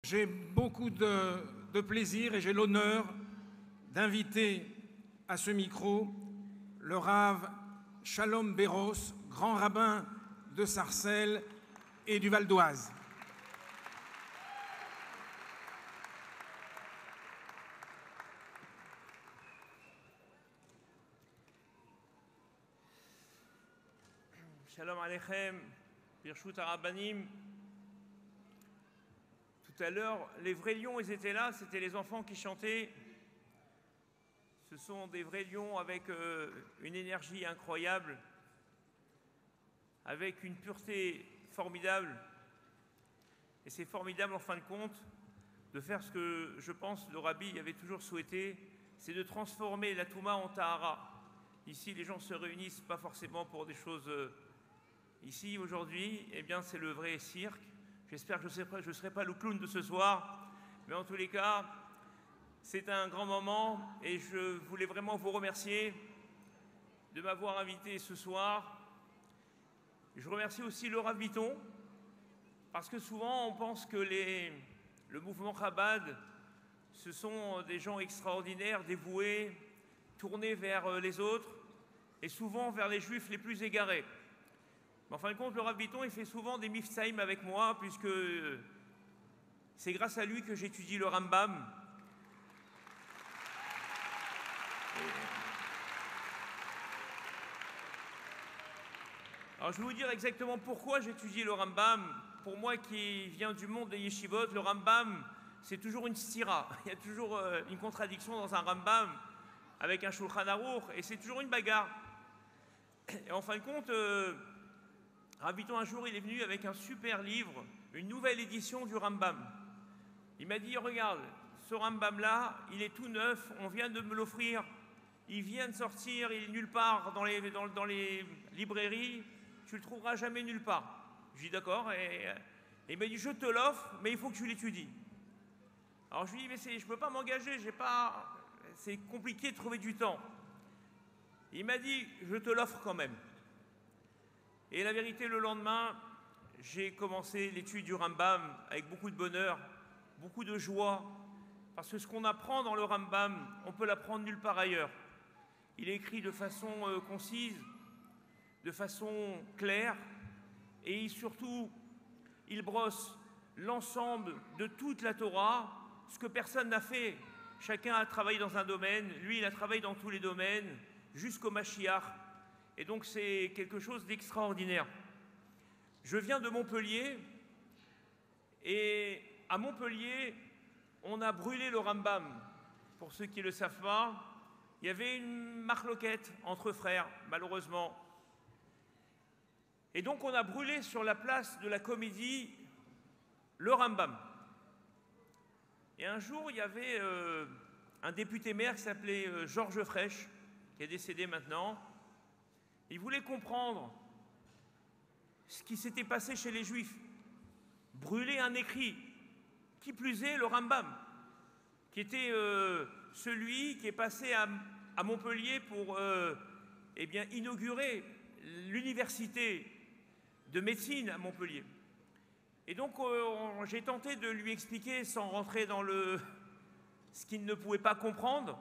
J'ai beaucoup de plaisir et j'ai l'honneur d'inviter à ce micro le Rav Shalom Béros, grand rabbin de Sarcelles et du Val d'Oise. Shalom Aleichem, Birshut Arabanim. Tout à l'heure, les vrais lions, ils étaient là, c'était les enfants qui chantaient. Ce sont des vrais lions avec une énergie incroyable, avec une pureté formidable. Et c'est formidable en fin de compte de faire ce que je pense le Rabbi avait toujours souhaité, c'est de transformer la Touma en Tahara. Ici, les gens se réunissent pas forcément pour des choses... Ici, aujourd'hui, eh bien, c'est le vrai cirque. J'espère que je ne serai pas le clown de ce soir, mais en tous les cas, c'est un grand moment et je voulais vraiment vous remercier de m'avoir invité ce soir. Je remercie aussi le Rav Bitton, parce que souvent on pense que le mouvement Chabad, ce sont des gens extraordinaires, dévoués, tournés vers les autres et souvent vers les juifs les plus égarés. Mais en fin de compte, le Rav Bitton, il fait souvent des mifsaïm avec moi, puisque c'est grâce à lui que j'étudie le Rambam. Alors je vais vous dire exactement pourquoi j'étudie le Rambam. Pour moi qui viens du monde des yeshivot, le Rambam, c'est toujours une stira. Il y a toujours une contradiction dans un Rambam avec un Shulchan Aruch, et c'est toujours une bagarre. Et en fin de compte... Rav Bitton, un jour, il est venu avec un super livre, une nouvelle édition du Rambam. Il m'a dit, regarde, ce Rambam-là, il est tout neuf, on vient de me l'offrir, il vient de sortir, il est nulle part dans les librairies, tu le trouveras jamais nulle part. Je dis d'accord, et il m'a dit, je te l'offre, mais il faut que tu l'étudies. Alors je lui dis, mais je ne peux pas m'engager, c'est compliqué de trouver du temps. Il m'a dit, je te l'offre quand même. Et la vérité, le lendemain, j'ai commencé l'étude du Rambam avec beaucoup de bonheur, beaucoup de joie, parce que ce qu'on apprend dans le Rambam, on peut l'apprendre nulle part ailleurs. Il est écrit de façon concise, de façon claire, et surtout, il brosse l'ensemble de toute la Torah, ce que personne n'a fait. Chacun a travaillé dans un domaine, lui il a travaillé dans tous les domaines, jusqu'au Mashiach. Et donc c'est quelque chose d'extraordinaire. Je viens de Montpellier et à Montpellier, on a brûlé le Rambam. Pour ceux qui ne le savent pas, il y avait une marloquette entre frères, malheureusement. Et donc on a brûlé sur la place de la Comédie le Rambam. Et un jour, il y avait un député maire qui s'appelait Georges Frêche, qui est décédé maintenant. Il voulait comprendre ce qui s'était passé chez les Juifs. Brûler un écrit, qui plus est le Rambam, qui était celui qui est passé à Montpellier pour eh bien, inaugurer l'université de médecine à Montpellier. Et donc j'ai tenté de lui expliquer, sans rentrer dans ce qu'il ne pouvait pas comprendre.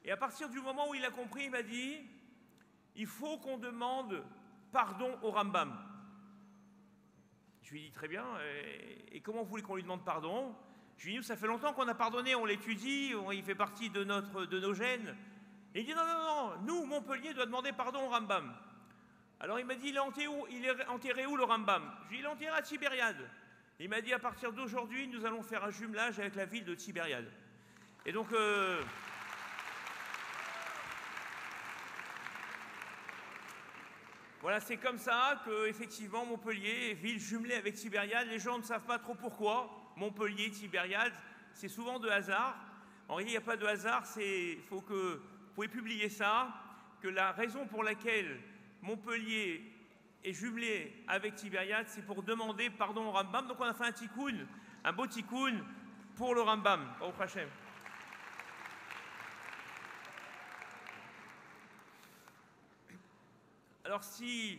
Et à partir du moment où il a compris, il m'a dit... Il faut qu'on demande pardon au Rambam. Je lui ai dit très bien, et comment vous voulez qu'on lui demande pardon? Je lui ai dit, ça fait longtemps qu'on a pardonné, on l'étudie, il fait partie de nos gènes. Et il dit, non, non, non, nous, Montpellier, doit demander pardon au Rambam. Alors il m'a dit, il est enterré où le Rambam? Je lui ai dit, il est enterré à Tibériade. Il m'a dit, à partir d'aujourd'hui, nous allons faire un jumelage avec la ville de Tibériade. Et donc... Voilà, c'est comme ça qu'effectivement Montpellier est ville jumelée avec Tibériade. Les gens ne savent pas trop pourquoi. Montpellier, Tibériade, c'est souvent de hasard. En réalité, il n'y a pas de hasard, faut que vous pouvez publier ça, que la raison pour laquelle Montpellier est jumelé avec Tibériade, c'est pour demander pardon au Rambam. Donc on a fait un tikkun, un beau tikkun pour le Rambam, au Hachem. Alors si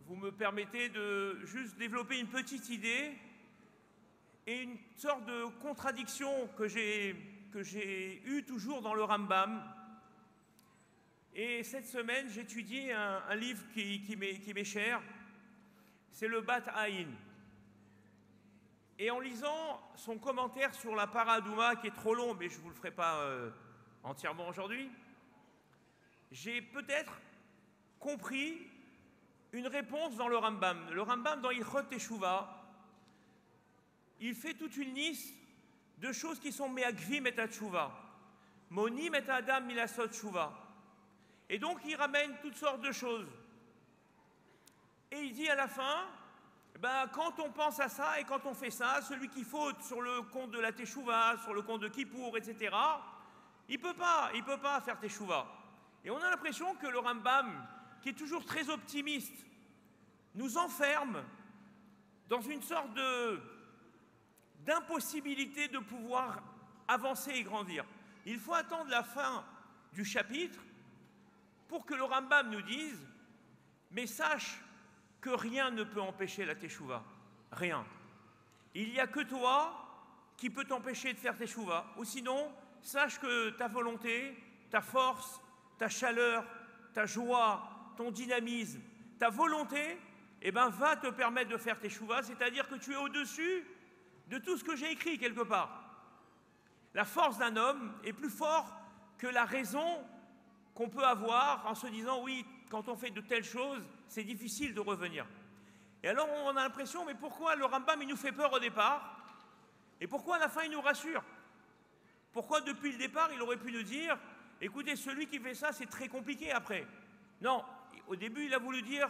vous me permettez de juste développer une petite idée et une sorte de contradiction que j'ai eue toujours dans le Rambam. Et cette semaine, j'étudiais un livre qui m'est cher, c'est le Bat Aïn. Et en lisant son commentaire sur la Paradouma, qui est trop long, mais je ne vous le ferai pas entièrement aujourd'hui, j'ai peut-être compris une réponse dans le Rambam. Le Rambam, dans Ilchot Teshuvah, il fait toute une liste de choses qui sont me'agvim et teshuvah, monim et adam milasot teshuvah. Et donc, il ramène toutes sortes de choses. Et il dit à la fin, ben, quand on pense à ça et quand on fait ça, celui qui faute sur le compte de la Teshuvah, sur le compte de Kippour, etc., il peut pas faire Teshuvah. Et on a l'impression que le Rambam, qui est toujours très optimiste, nous enferme dans une sorte d'impossibilité de pouvoir avancer et grandir. Il faut attendre la fin du chapitre pour que le Rambam nous dise « Mais sache que rien ne peut empêcher la Teshuvah. Rien. Il n'y a que toi qui peut t'empêcher de faire Teshuvah. Ou sinon, sache que ta volonté, ta force, ta chaleur, ta joie, ton dynamisme, ta volonté, eh ben, va te permettre de faire Teshuvah, c'est-à-dire que tu es au-dessus de tout ce que j'ai écrit quelque part. La force d'un homme est plus forte que la raison qu'on peut avoir en se disant oui, quand on fait de telles choses, c'est difficile de revenir. Et alors on a l'impression, mais pourquoi le Rambam il nous fait peur au départ et pourquoi à la fin il nous rassure? Pourquoi depuis le départ il aurait pu nous dire écoutez, celui qui fait ça c'est très compliqué après? Non, au début il a voulu dire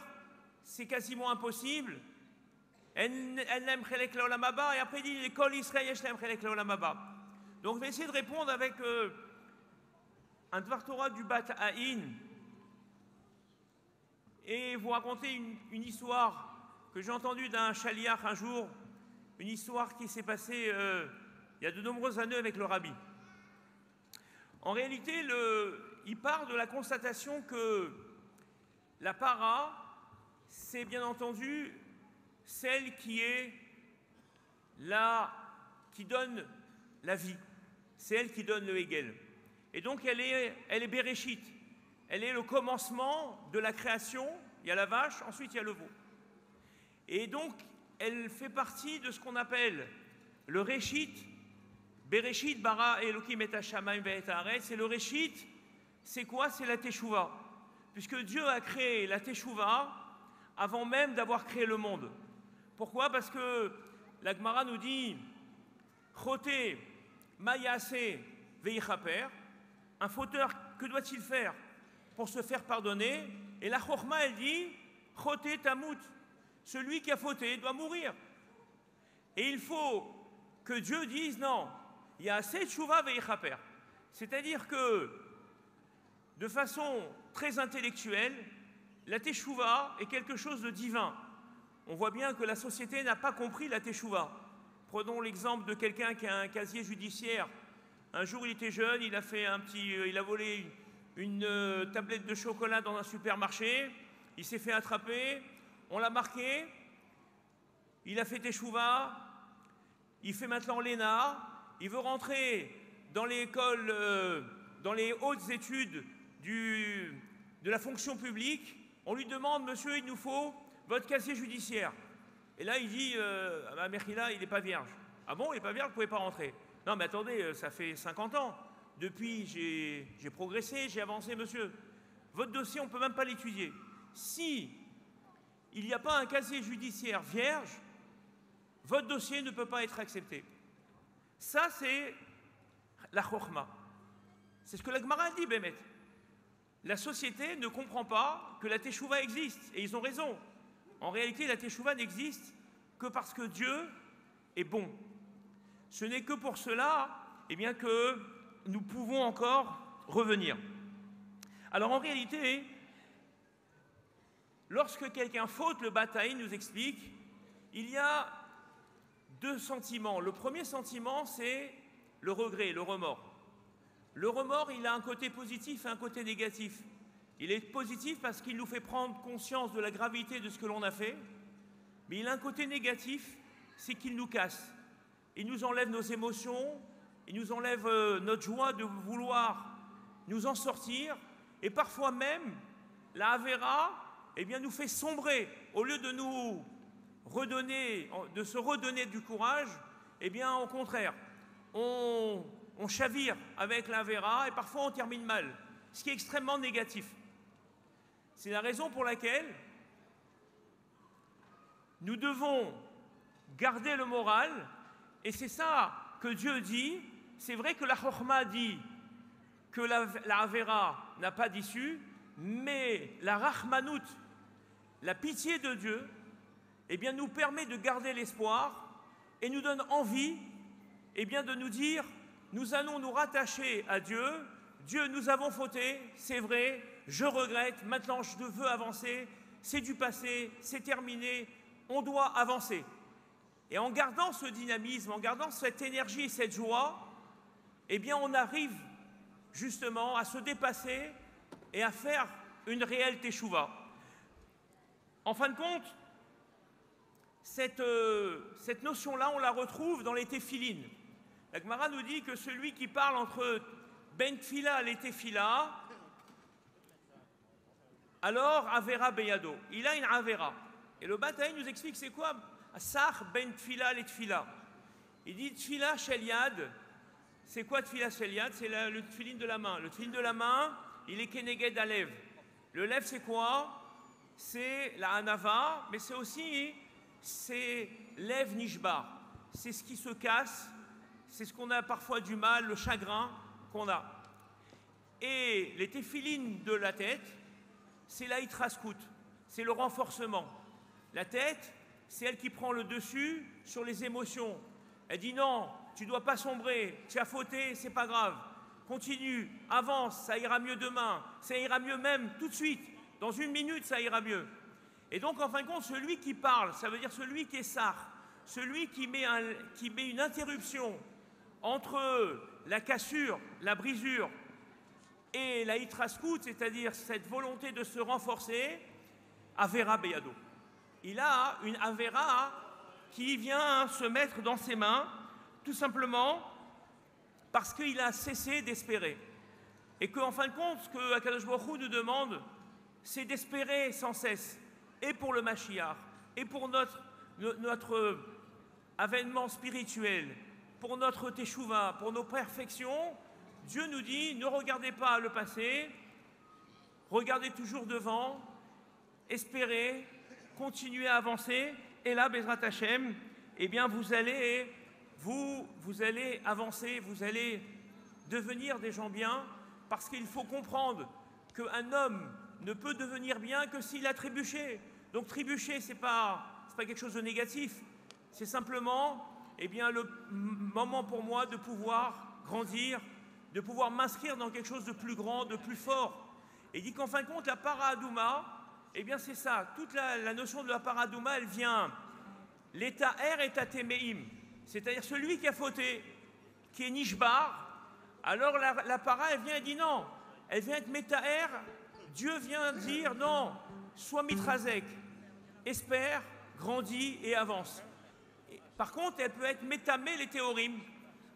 c'est quasiment impossible. Et après il dit l'école Israël yesh chelek leolam haba. Donc je vais essayer de répondre avec un Dvar Torah du Bat Aïn et vous raconter une histoire que j'ai entendue d'un chaliach un jour, une histoire qui s'est passée il y a de nombreuses années avec le rabbi. En réalité, il part de la constatation que la para, c'est bien entendu celle qui est là, qui donne la vie. C'est elle qui donne le Hegel. Et donc elle est Bereshit. Elle est le commencement de la création. Il y a la vache, ensuite il y a le veau. Et donc elle fait partie de ce qu'on appelle le Réchit. Bereshit bara Elokim et hashamayim ve'et haaretz. Et le Réchit, c'est quoi? C'est la Teshuvah. Puisque Dieu a créé la Teshuvah avant même d'avoir créé le monde. Pourquoi? Parce que la Gemara nous dit Choté mayase veichaper. Un fauteur, que doit-il faire pour se faire pardonner? Et la Chochma, elle dit Choté tamut. Celui qui a fauté doit mourir. Et il faut que Dieu dise non, il y a assez de teshuvah veichaper. C'est-à-dire que, de façon très intellectuelle, la teshuvah est quelque chose de divin. On voit bien que la société n'a pas compris la teshuvah. Prenons l'exemple de quelqu'un qui a un casier judiciaire. Un jour, il était jeune, il a volé une tablette de chocolat dans un supermarché. Il s'est fait attraper, on l'a marqué. Il a fait teshuvah. Il fait maintenant l'ENA. Il veut rentrer dans l'école, dans les hautes études de la fonction publique. On lui demande, monsieur, il nous faut votre casier judiciaire. Et là, il dit, ah, Mechila, il n'est pas vierge. Ah bon, il n'est pas vierge, vous ne pouvez pas rentrer. Non, mais attendez, ça fait 50 ans. Depuis, j'ai progressé, j'ai avancé, monsieur. Votre dossier, on ne peut même pas l'étudier. Si il n'y a pas un casier judiciaire vierge, votre dossier ne peut pas être accepté. Ça, c'est la chokhma. C'est ce que la Gemara dit, Bémet. La société ne comprend pas que la teshuvah existe. Et ils ont raison. En réalité, la teshuvah n'existe que parce que Dieu est bon. Ce n'est que pour cela eh bien, que nous pouvons encore revenir. Alors en réalité, lorsque quelqu'un faute, le Bat Aïn nous explique, il y a deux sentiments. Le premier sentiment, c'est le regret, le remords. Le remords, il a un côté positif et un côté négatif. Il est positif parce qu'il nous fait prendre conscience de la gravité de ce que l'on a fait, mais il a un côté négatif, c'est qu'il nous casse. Il nous enlève nos émotions, il nous enlève notre joie de vouloir nous en sortir, et parfois même, la Avera, eh bien, nous fait sombrer. Au lieu de nous redonner, de se redonner du courage, eh bien, au contraire, on chavire avec la Avera et parfois on termine mal, ce qui est extrêmement négatif. C'est la raison pour laquelle nous devons garder le moral, et c'est ça que Dieu dit. C'est vrai que la Chokhma dit que la Avera n'a pas d'issue, mais la Rahmanout, la pitié de Dieu, eh bien, nous permet de garder l'espoir et nous donne envie, eh bien, de nous dire, nous allons nous rattacher à Dieu. Dieu, nous avons fauté, c'est vrai, je regrette, maintenant je veux avancer, c'est du passé, c'est terminé, on doit avancer. Et en gardant ce dynamisme, en gardant cette énergie et cette joie, eh bien, on arrive justement à se dépasser et à faire une réelle teshuva. En fin de compte, cette notion-là, on la retrouve dans les téphilines. La Gemara nous dit que celui qui parle entre ben tfila et tefila, alors avera beyado. Il a une avera. Et le Bataï nous explique c'est quoi Sach ben tfila et tfila. Il dit tfila shel yad. C'est quoi tfila shel yad? C'est le tfiline de la main. Le tfiline de la main, il est keneged alev. Le lev, c'est quoi? C'est la hanava, mais c'est aussi lev nishbar. C'est ce qui se casse, c'est ce qu'on a parfois du mal, le chagrin qu'on a. Et les téphilines de la tête, c'est la hitraskout, c'est le renforcement. La tête, c'est elle qui prend le dessus sur les émotions. Elle dit non, tu ne dois pas sombrer, tu as fauté, c'est pas grave. Continue, avance, ça ira mieux demain, ça ira mieux même tout de suite. Dans une minute, ça ira mieux. Et donc, en fin de compte, celui qui parle, ça veut dire celui qui est sar, celui qui met une interruption entre la cassure, la brisure et la hitraskout, c'est-à-dire cette volonté de se renforcer, avera beyado. Il a une avera qui vient se mettre dans ses mains, tout simplement parce qu'il a cessé d'espérer. Et qu'en fin de compte, ce que Akadosh Baruch Hu nous demande, c'est d'espérer sans cesse, et pour le Mashiach, et pour notre avènement spirituel, pour notre teshuva, pour nos perfections. Dieu nous dit, ne regardez pas le passé, regardez toujours devant, espérez, continuez à avancer, et là, Bezrat Hashem, eh bien, vous allez avancer, vous allez devenir des gens bien, parce qu'il faut comprendre qu'un homme ne peut devenir bien que s'il a trébuché. Donc trébucher, c'est pas quelque chose de négatif. C'est simplement, eh bien, le moment pour moi de pouvoir grandir, de pouvoir m'inscrire dans quelque chose de plus grand, de plus fort. Et il dit qu'en fin de compte, la paradouma, eh bien, c'est ça. Toute la notion de la paradouma, elle vient l'état er et tatémeim. C'est-à-dire celui qui a fauté, qui est nishbar. Alors la para, elle vient et dit non. Elle vient être métaer. Dieu vient dire non, sois mitrazek, espère, grandis et avance. Par contre, elle peut être métamé les théorim,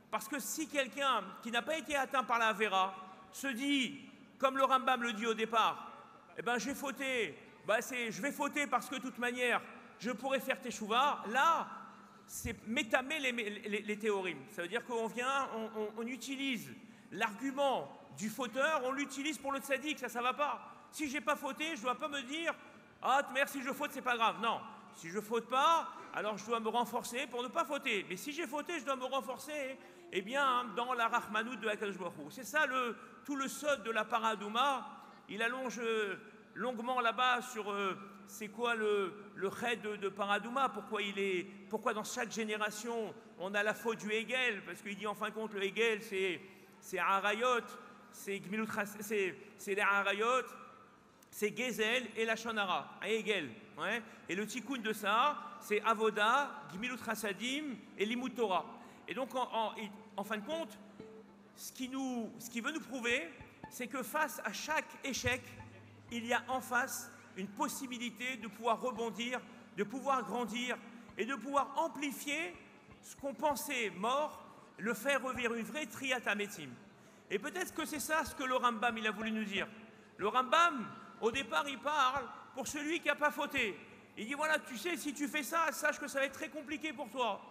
parce que si quelqu'un qui n'a pas été atteint par la Vera se dit, comme le Rambam le dit au départ, eh ben j'ai fauté, je vais fauter parce que de toute manière, je pourrais faire teshuva, là, c'est métamer les théorim. Ça veut dire qu'on utilise l'argument du fauteur, on l'utilise pour le tzaddik, ça va pas. Si j'ai pas fauté, je dois pas me dire ah merci je faute, c'est pas grave. Non, si je faute pas, alors je dois me renforcer pour ne pas fauter. Mais si j'ai fauté, je dois me renforcer, eh bien dans la Rahmanout de Akadosh Baruch Hu. C'est ça tout le sod de la paradouma. Il allonge longuement là-bas sur c'est quoi le chède de paradouma, pourquoi dans chaque génération on a la faute du Hegel, parce qu'il dit en fin de compte le Hegel c'est Harayot, c'est les Harayot, c'est Gezel et la Shonara, Hegel. Ouais. Et le tikkun de ça, c'est Avoda, Gmilut Chasadim et Limut Torah. Et donc, en fin de compte, ce qui veut nous prouver, c'est que face à chaque échec, il y a en face une possibilité de pouvoir rebondir, de pouvoir grandir et de pouvoir amplifier ce qu'on pensait mort, le faire revenir une vraie Triyat Hametim. Et peut-être que c'est ça ce que le Rambam il a voulu nous dire. Le Rambam, au départ, il parle pour celui qui n'a pas fauté. Il dit voilà, tu sais, si tu fais ça, sache que ça va être très compliqué pour toi.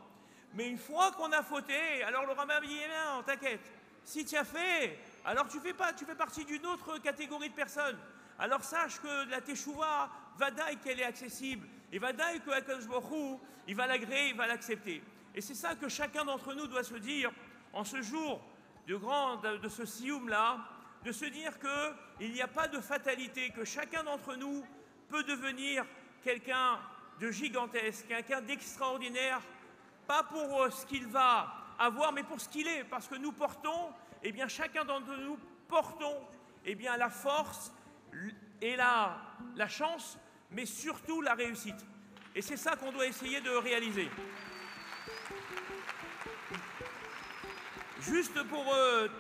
Mais une fois qu'on a fauté, alors le Rambam dit eh bien, t'inquiète, si tu as fait, alors tu fais partie d'une autre catégorie de personnes. Alors sache que la Teshuvah, vadaï qu'elle est accessible, et vadaï que HaKadosh Baruch Hu, il va l'agréer, il va l'accepter. Et c'est ça que chacun d'entre nous doit se dire en ce jour de ce sioum-là, de se dire qu'il n'y a pas de fatalité, que chacun d'entre nous peut devenir quelqu'un de gigantesque, quelqu'un d'extraordinaire, pas pour ce qu'il va avoir, mais pour ce qu'il est, parce que nous portons, eh bien chacun d'entre nous portons, eh bien la force et la chance, mais surtout la réussite. Et c'est ça qu'on doit essayer de réaliser. Juste pour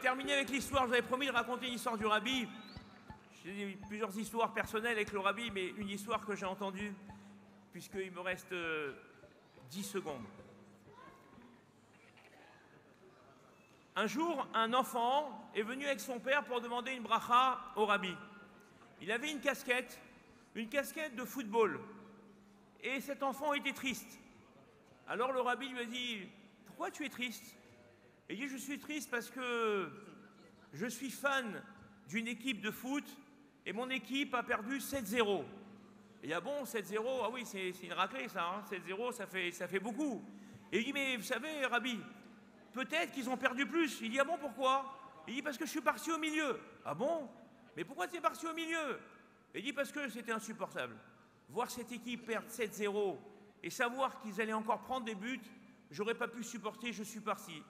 terminer avec l'histoire, j'avais promis de raconter l'histoire du Rabbi. J'ai plusieurs histoires personnelles avec le Rabbi, mais une histoire que j'ai entendue, puisqu'il me reste 10 secondes. Un jour, un enfant est venu avec son père pour demander une bracha au Rabbi. Il avait une casquette de football. Et cet enfant était triste. Alors le Rabbi lui a dit « Pourquoi tu es triste ?» Il dit « Je suis triste parce que je suis fan d'une équipe de foot et mon équipe a perdu 7-0. » Il dit « Ah bon, 7-0 ? Ah oui, c'est une raclée ça, hein. 7-0, ça fait beaucoup. » Et il dit « Mais vous savez, Rabbi, peut-être qu'ils ont perdu plus. » Il dit « Ah bon, pourquoi ?» Il dit « Parce que je suis parti au milieu. » « Ah bon ? Mais pourquoi tu es parti au milieu ?» Il dit « Parce que c'était insupportable. Voir cette équipe perdre 7-0 et savoir qu'ils allaient encore prendre des buts, j'aurais pas pu supporter, je suis parti. »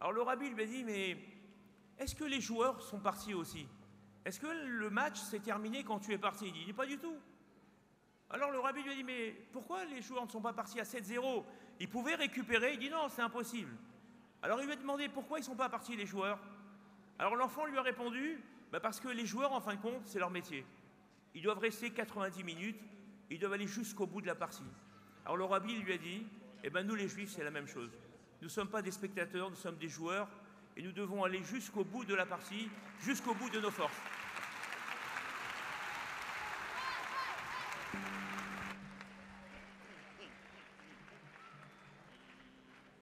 Alors le Rabbi lui a dit « Mais est-ce que les joueurs sont partis aussi? Est-ce que le match s'est terminé quand tu es parti ?» Il dit « Pas du tout. » Alors le Rabbi lui a dit « Mais pourquoi les joueurs ne sont pas partis à 7-0 ? Ils pouvaient récupérer. » Il dit « Non, c'est impossible. » Alors il lui a demandé « Pourquoi ils ne sont pas partis les joueurs ?» Alors l'enfant lui a répondu « Parce que les joueurs, en fin de compte, c'est leur métier. Ils doivent rester 90 minutes, ils doivent aller jusqu'au bout de la partie. » Alors le Rabbi lui a dit « Eh bien nous les Juifs, c'est la même chose. Nous ne sommes pas des spectateurs, nous sommes des joueurs et nous devons aller jusqu'au bout de la partie, jusqu'au bout de nos forces. »